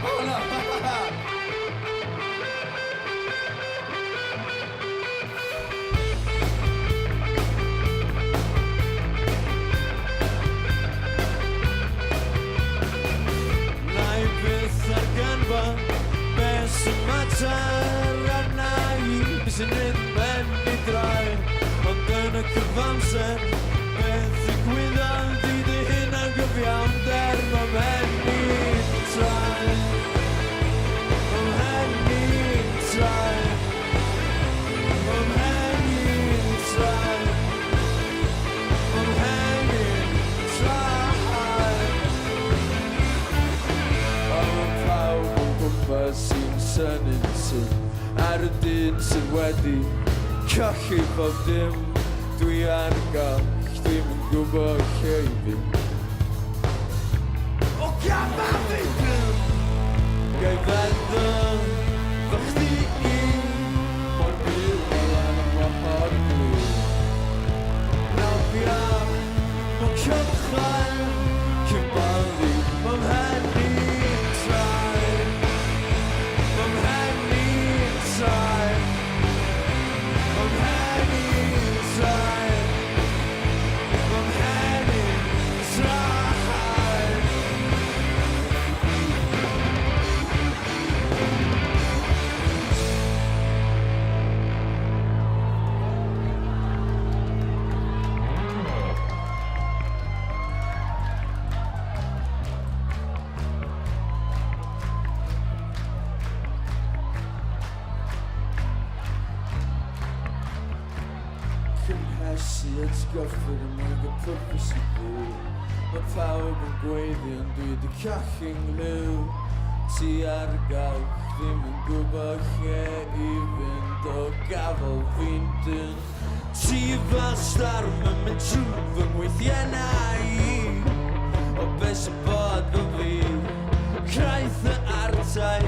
O na! Beth ar ganfa beth sy'n mater arna i beth sy'n unben i drau ond yn y cyfamser beth ddigwyddodd i dy hyn ar gyfiawnder mae mhen i'n trai mae mhen i'n trai mae mhen i'n trai mae mhen i'n trai sy'n synnu'n sy'n ar y dyn sydd wedi colli bob dim dwi ar gall ddim yn gwybod lle i fynd o gama fi dim gai feddwl fo chdi i mor byw fel an am o hor blw nofio o cychwyn cymoddi mam hen i'n trai mam hen i'n trai mam hen i'n trai mam hen i'n trai cynhesu atgoffod yma gyda pwrpas i byw mae pawb yn gweiddi ond dwi wedi colli nglyw ti ar gawch ddim yn gwybod lle i fynd o gafel fi'n dyn ti fel storm yn mynd trwy fy ngweithiennau i o beth sy'n bod fy fi Craeth y artai